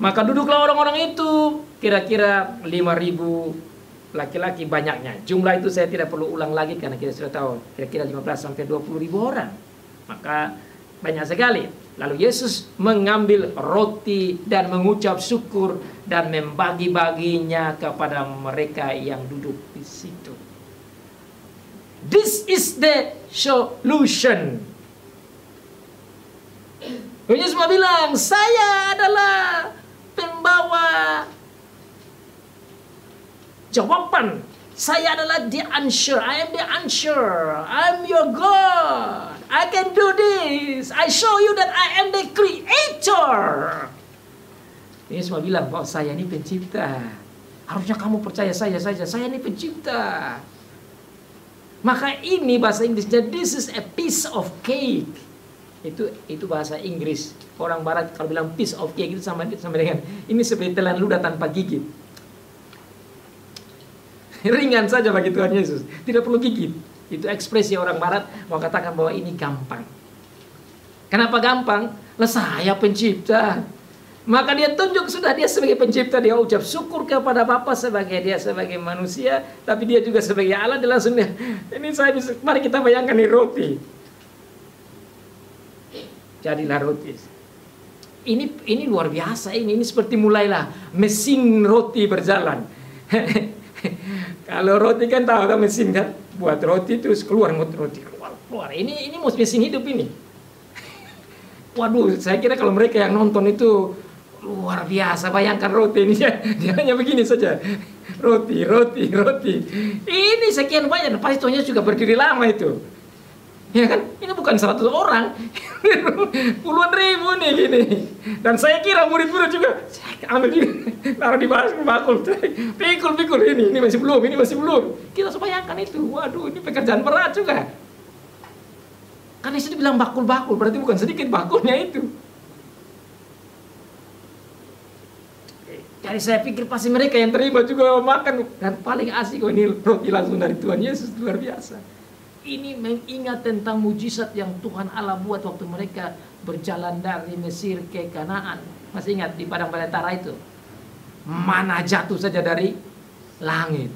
Maka duduklah orang-orang itu, kira-kira 5.000 laki-laki banyaknya. Jumlah itu saya tidak perlu ulang lagi karena kita sudah tahu, kira-kira 15-20 ribu orang. Maka banyak sekali. Lalu Yesus mengambil roti dan mengucap syukur dan membagi-baginya kepada mereka yang duduk di situ. This is the solution. Yesus bilang, saya adalah pembawa jawaban. Saya adalah the answer. I am the answer. I am your God. I can do this. I show you that I am the creator. Yesus bilang bahwa saya ini pencipta. Harusnya kamu percaya saya saja. Saya ini pencipta. Maka ini bahasa Inggrisnya, this is a piece of cake. Itu bahasa Inggris. Orang Barat kalau bilang piece of cake itu sama dengan ini seperti telan ludah tanpa gigit. Ringan saja bagi Tuhan Yesus, tidak perlu gigit. Itu ekspresi orang Barat mau katakan bahwa ini gampang. Kenapa gampang? Lah saya pencipta. Maka dia tunjuk sudah dia sebagai pencipta, dia ucap syukur kepada Bapa sebagai dia sebagai manusia, tapi dia juga sebagai Allah. Dia langsung ini saya bisa, mari kita bayangkan ini roti. Jadilah roti. Ini luar biasa ini seperti mulailah mesin roti berjalan. Kalau roti kan tahu kan mesin kan, buat roti terus keluar roti keluar. Ini mesin hidup ini. Waduh, saya kira kalau mereka yang nonton itu luar biasa, bayangkan roti ini dia hanya begini saja. Roti. Ini sekian banyak, pasti Tuhan Yesus juga berdiri lama itu. Ya kan? Ini bukan 100 orang. Puluhan ribu nih gini. Dan saya kira murid-murid juga ambil juga, taruh di bakul. Pikul ini masih belum. Kita bayangkan itu. Waduh, ini pekerjaan berat juga. Karena itu bilang bakul-bakul, berarti bukan sedikit bakulnya itu. Jadi saya pikir pasti mereka yang terima juga makan. Dan paling asik ini roti langsung dari Tuhan Yesus, luar biasa. Ini mengingat tentang mujizat yang Tuhan Allah buat waktu mereka berjalan dari Mesir ke Kanaan. Masih ingat di padang belantara itu? Mana jatuh saja dari langit.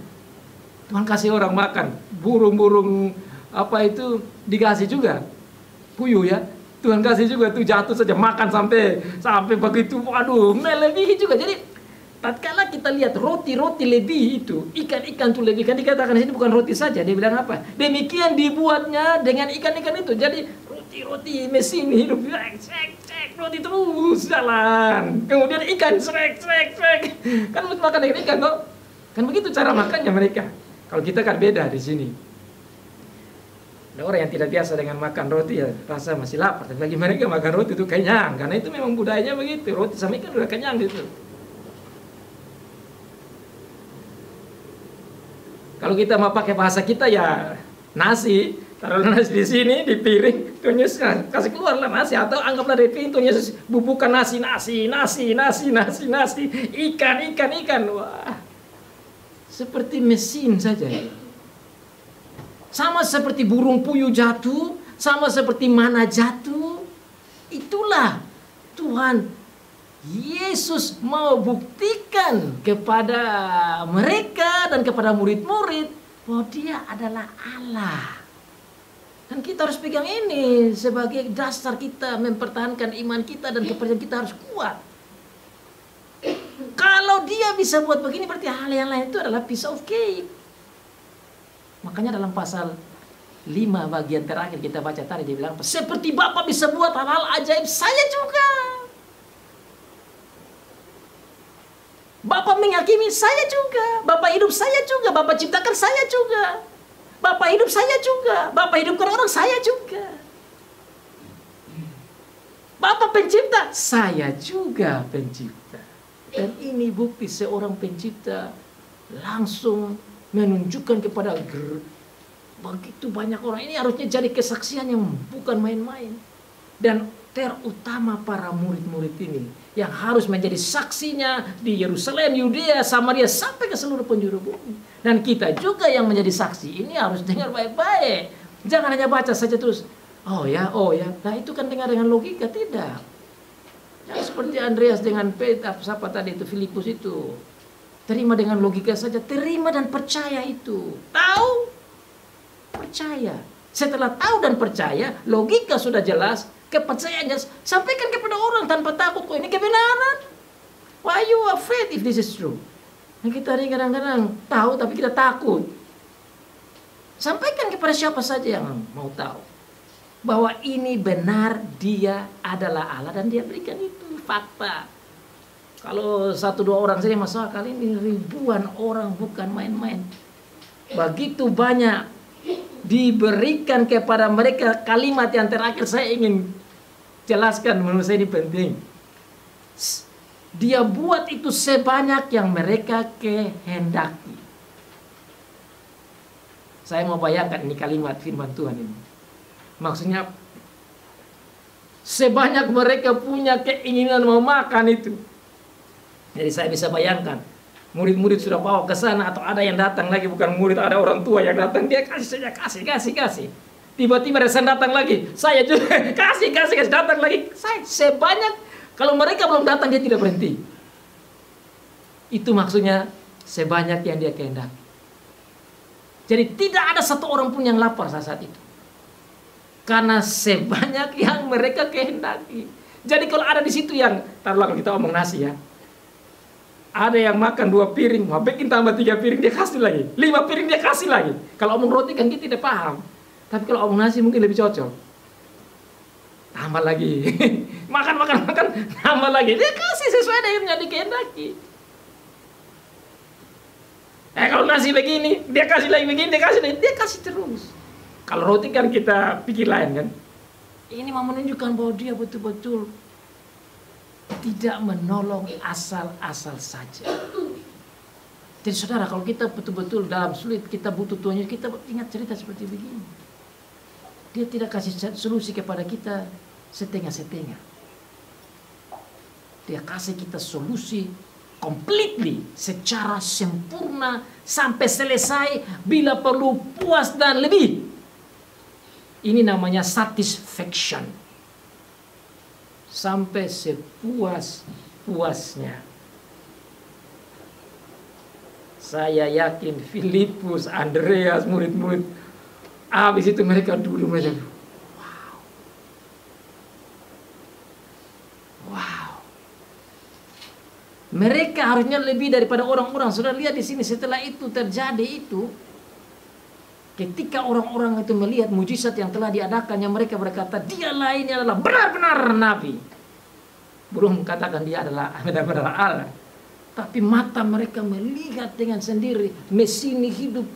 Tuhan kasih orang makan. Burung-burung apa itu dikasih juga. Puyuh ya. Tuhan kasih juga tuh jatuh saja makan sampai begitu, waduh, melebihi juga. Jadi tatkala kita lihat roti-roti lebih itu, ikan-ikan itu lebih, kan dikatakan di sini bukan roti saja, dia bilang apa? Demikian dibuatnya dengan ikan-ikan itu. Jadi roti mesin hidup, cek, roti terus jalan. Kemudian ikan cek. Kan makan dengan ikan kok. Kan begitu cara makannya mereka. Kalau kita kan beda di sini. Ada orang yang tidak biasa dengan makan roti ya rasa masih lapar. Tapi bagi mereka makan roti itu kenyang, karena itu memang budayanya begitu. Roti sama ikan udah kenyang gitu. Kalau kita mau pakai bahasa kita ya nasi, taruh nasi di sini di piring, tunyus kasih keluarlah nasi, atau anggaplah di piring tunyus bubukan nasi, ikan. Wah, seperti mesin saja. Sama seperti burung puyuh jatuh, sama seperti mana jatuh. Itulah Tuhan Yesus mau buktikan kepada mereka dan kepada murid-murid bahwa Dia adalah Allah. Dan kita harus pegang ini sebagai dasar kita mempertahankan iman kita, dan kepercayaan kita harus kuat. Kalau Dia bisa buat begini, berarti hal yang lain itu adalah piece of cake. Makanya dalam pasal 5 bagian terakhir kita baca tadi, dia bilang, seperti Bapa bisa buat hal-hal ajaib, saya juga. Bapa menghakimi, saya juga. Bapa hidup, saya juga. Bapa ciptakan, saya juga. Bapa hidup, saya juga. Bapa hidupkan orang, saya juga. Bapa pencipta, saya juga pencipta. Dan ini bukti seorang pencipta langsung menunjukkan kepada begitu banyak orang. Ini harusnya jadi kesaksian yang bukan main-main. Dan terutama para murid-murid ini yang harus menjadi saksinya di Yerusalem, Yudea, Samaria, sampai ke seluruh penjuru bumi. Dan kita juga yang menjadi saksi ini harus dengar baik-baik. Jangan hanya baca saja terus, oh ya. Nah itu kan dengar dengan logika, tidak. Yang seperti Andreas dengan siapa tadi itu, Filipus itu. Terima dengan logika saja, terima dan percaya itu. Tahu, percaya. Setelah tahu dan percaya, logika sudah jelas, kepercayaannya sampaikan kepada orang tanpa takut. Kok ini kebenaran? Why you afraid if this is true? Nah, kita ini kadang-kadang tahu tapi kita takut. Sampaikan kepada siapa saja yang mau tahu bahwa ini benar, Dia adalah Allah dan Dia berikan itu fakta. Kalau 1-2 orang saja masalah, kali ini ribuan orang, bukan main-main. Begitu banyak diberikan kepada mereka. Kalimat yang terakhir saya ingin jelaskan, menurut saya ini penting. Dia buat itu sebanyak yang mereka kehendaki. Saya mau bayangkan ini kalimat firman Tuhan ini. Maksudnya sebanyak mereka punya keinginan mau makan itu. Jadi saya bisa bayangkan, murid-murid sudah bawa ke sana, atau ada yang datang lagi, bukan murid, ada orang tua yang datang, dia kasih saja, kasih. Tiba-tiba ada yang datang lagi, saya juga kasih, datang lagi. Saya sebanyak, kalau mereka belum datang dia tidak berhenti. Itu maksudnya sebanyak yang dia kehendaki. Jadi tidak ada satu orang pun yang lapar saat itu. Karena sebanyak yang mereka kehendaki. Jadi kalau ada di situ yang, taruhlah kita omong nasi ya. Ada yang makan 2 piring, mau bikin tambah 3 piring, dia kasih lagi. 5 piring dia kasih lagi. Kalau omong roti kan dia tidak paham. Tapi kalau omong nasi mungkin lebih cocok. Tambah lagi. makan, tambah lagi. Dia kasih sesuai dengan yang dikehendaki. Kalau nasi begini, dia kasih lagi begini, dia kasih terus. Kalau roti kan kita pikir lain kan. Ini mau menunjukkan bahwa dia betul-betul tidak menolong asal-asal saja. Jadi saudara, kalau kita betul-betul dalam sulit, kita butuh Tuhan, kita ingat cerita seperti begini. Dia tidak kasih solusi kepada kita setengah-setengah. Dia kasih kita solusi completely, secara sempurna, sampai selesai, bila perlu puas dan lebih. Ini namanya satisfaction. Sampai sepuas-puasnya. Saya yakin Filipus, Andreas, murid-murid, habis itu mereka duduk, wow. Mereka harusnya lebih daripada orang-orang. Sudah lihat di sini setelah itu terjadi itu, ketika orang-orang itu melihat mujizat yang telah diadakannya, mereka berkata, dialah ini adalah benar-benar nabi. Belum katakan dia adalah benar-benar Allah. Tapi mata mereka melihat dengan sendiri Mesia ini hidup.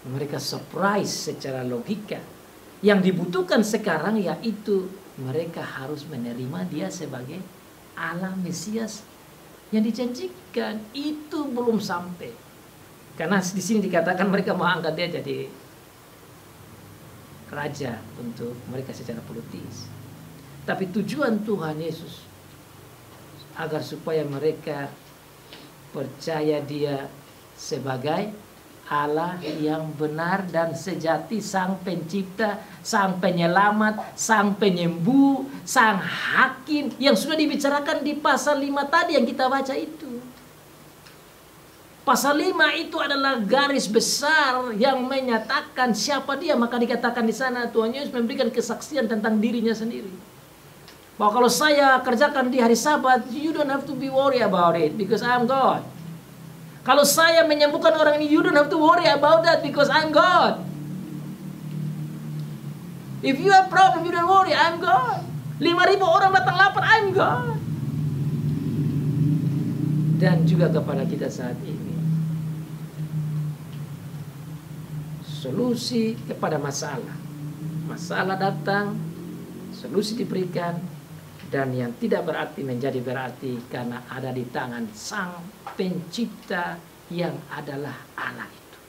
Mereka surprise secara logika. Yang dibutuhkan sekarang yaitu mereka harus menerima dia sebagai Allah Mesias yang dijanjikan. Itu belum sampai. Karena di sini dikatakan mereka mau angkat dia jadi raja untuk mereka secara politis. Tapi tujuan Tuhan Yesus agar supaya mereka percaya dia sebagai Allah yang benar dan sejati, sang pencipta, sang penyelamat, sang penyembuh, sang hakim yang sudah dibicarakan di pasal 5 tadi yang kita baca itu. Pasal 5 itu adalah garis besar yang menyatakan siapa dia. Maka dikatakan di sana Tuhan Yesus memberikan kesaksian tentang dirinya sendiri. Bahwa kalau saya kerjakan di hari Sabat, you don't have to be worried about it because I'm God. Kalau saya menyembuhkan orang ini, you don't have to worry about that because I'm God. If you have problem, you don't worry, I'm God. 5.000 orang datang lapar, I'm God. Dan juga kepada kita saat ini, solusi kepada masalah. Masalah datang, solusi diberikan, dan yang tidak berarti menjadi berarti karena ada di tangan sang pencipta yang adalah Allah itu.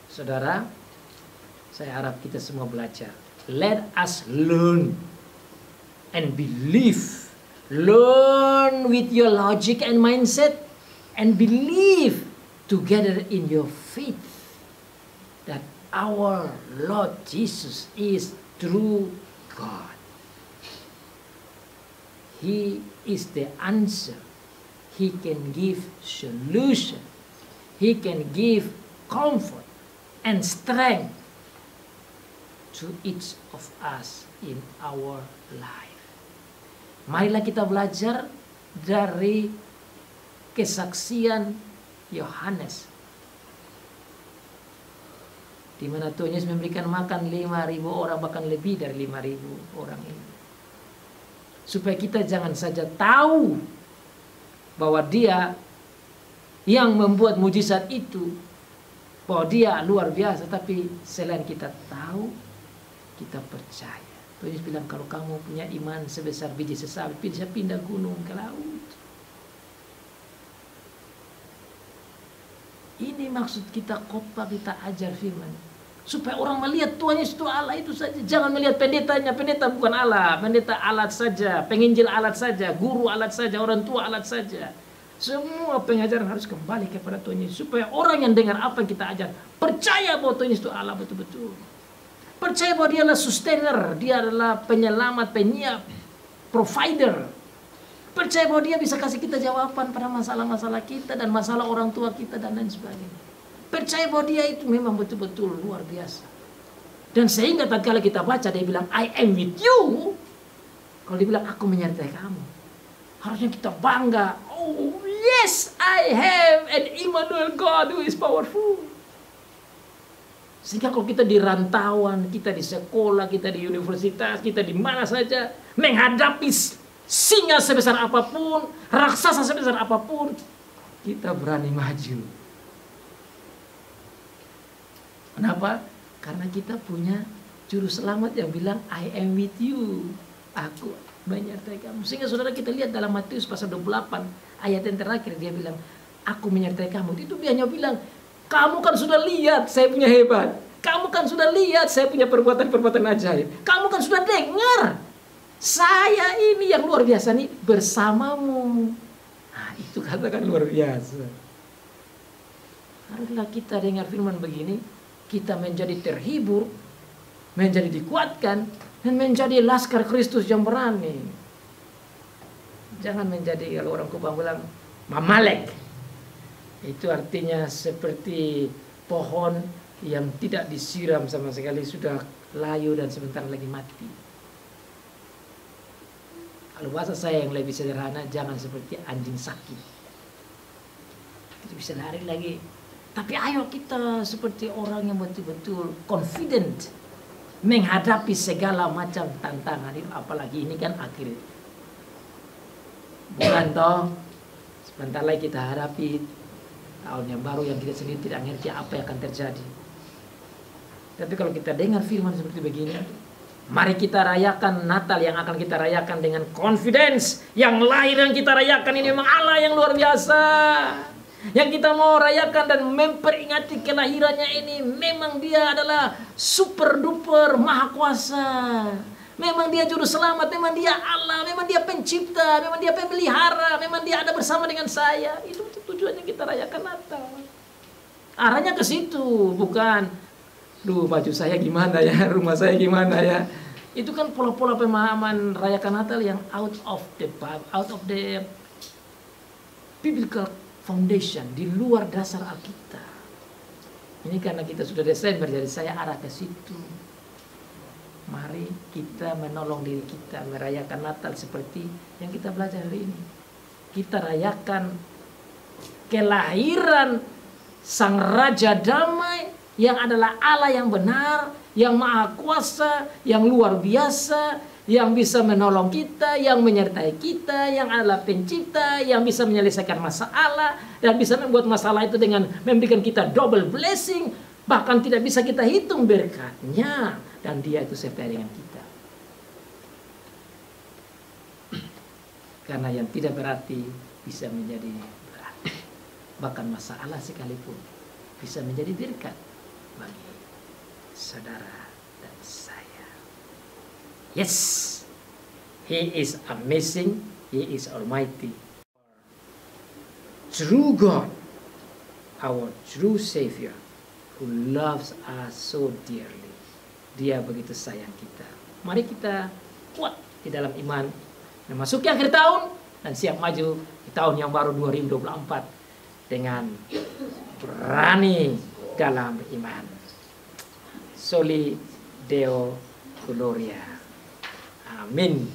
Saudara, saya harap kita semua belajar. Let us learn and believe. Learn with your logic and mindset and believe together in your faith that our Lord Jesus is true God. He is the answer. He can give solution. He can give comfort and strength to each of us in our life. Marilah kita belajar dari kesaksian Yohanes, di mana Tuhan Yesus memberikan makan 5.000 orang, bahkan lebih dari 5.000 orang ini. Supaya kita jangan saja tahu bahwa dia yang membuat mujizat itu, bahwa dia luar biasa, tapi selain kita tahu, kita percaya. Tuhan Yesus bilang, kalau kamu punya iman sebesar biji sesawi, bisa pindah gunung ke laut. Ini maksud kita khotbah, kita ajar firman. Supaya orang melihat Tuhan Yesus itu Allah itu saja. Jangan melihat pendetanya. Pendeta bukan Allah. Pendeta alat saja. Penginjil alat saja. Guru alat saja. Orang tua alat saja. Semua pengajaran harus kembali kepada Tuhan Yesus. Supaya orang yang dengar apa yang kita ajar percaya bahwa Tuhan Yesus itu Allah betul-betul. Percaya bahwa dia adalah sustainer. Dia adalah penyelamat, penyiap, provider. Percaya bahwa dia bisa kasih kita jawaban pada masalah-masalah kita dan masalah orang tua kita dan lain sebagainya. Percaya bahwa dia itu memang betul-betul luar biasa. Dan sehingga tatkala kita baca dia bilang I am with you. Kalau dia bilang aku menyertai kamu, harusnya kita bangga. Oh yes, I have an Immanuel God who is powerful. Sehingga kalau kita di rantauan, kita di sekolah, kita di universitas, kita di mana saja menghadapi singa sebesar apapun, raksasa sebesar apapun, kita berani maju. Kenapa? Karena kita punya juru selamat yang bilang I am with you. Aku menyertai kamu. Sehingga saudara kita lihat dalam Matius pasal 28 ayat yang terakhir dia bilang aku menyertai kamu. Itu dia hanya bilang kamu kan sudah lihat saya punya hebat. Kamu kan sudah lihat saya punya perbuatan-perbuatan ajaib. Kamu kan sudah dengar saya ini yang luar biasa nih bersamamu. Nah, itu katakan luar biasa. Marilah kita dengar firman begini, kita menjadi terhibur, menjadi dikuatkan, dan menjadi laskar Kristus yang berani. Jangan menjadi, kalau orang Kupang bilang, mamalek. Itu artinya seperti pohon yang tidak disiram sama sekali, sudah layu dan sebentar lagi mati. Kalau bahasa saya yang lebih sederhana, jangan seperti anjing sakit. Kita bisa lari lagi. Tapi ayo kita seperti orang yang betul-betul confident menghadapi segala macam tantangan itu. Apalagi ini kan akhir bulan toh. Sebentar lagi kita hadapi tahun yang baru yang kita sendiri tidak ngerti apa yang akan terjadi. Tapi kalau kita dengar firman seperti begini, mari kita rayakan Natal yang akan kita rayakan dengan confidence. Yang lahir yang kita rayakan ini memang Allah yang luar biasa. Yang kita mau rayakan dan memperingati kelahirannya ini, memang dia adalah super duper maha kuasa. Memang dia juru selamat, memang dia Allah, memang dia pencipta, memang dia pemelihara, memang dia ada bersama dengan saya. Itu tujuannya kita rayakan Natal. Arahnya ke situ, bukan, duh baju saya gimana ya, rumah saya gimana ya. Itu kan pola-pola pemahaman rayakan Natal yang out of the biblical foundation, di luar dasar Alkitab. Ini karena kita sudah Desember, jadi saya arah ke situ. Mari kita menolong diri kita merayakan Natal seperti yang kita belajar hari ini. Kita rayakan kelahiran Sang Raja Damai yang adalah Allah yang benar, yang maha kuasa, yang luar biasa, yang bisa menolong kita, yang menyertai kita, yang adalah pencipta, yang bisa menyelesaikan masalah, dan bisa membuat masalah itu dengan memberikan kita double blessing, bahkan tidak bisa kita hitung berkatnya, dan dia itu serta dengan kita. Karena yang tidak berarti bisa menjadi berat, bahkan masalah sekalipun bisa menjadi berkat bagi saudara dan saya. Yes, He is amazing, He is almighty. True God, our true Savior, who loves us so dearly. Dia begitu sayang kita. Mari kita kuat di dalam iman, memasuki akhir tahun dan siap maju di tahun yang baru 2024 dengan berani dalam iman. Soli Deo Gloria. Amin.